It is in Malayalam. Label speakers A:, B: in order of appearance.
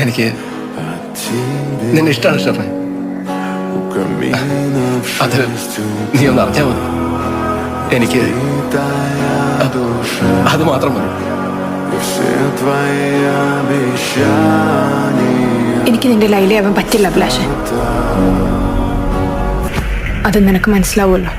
A: എനിക്ക് നിന്നെ ഇഷ്ടമാണ് ഷെഫേ. അത് നീ ഒന്ന് അറിഞ്ഞാൽ മതി. എനിക്ക് അത് മാത്രം മതി.
B: എനിക്ക് നിന്റെ ലൈലയാവാൻ പറ്റില്ല അഭിലാഷ്. അത് നിനക്ക് മനസ്സിലാവുമല്ലോ.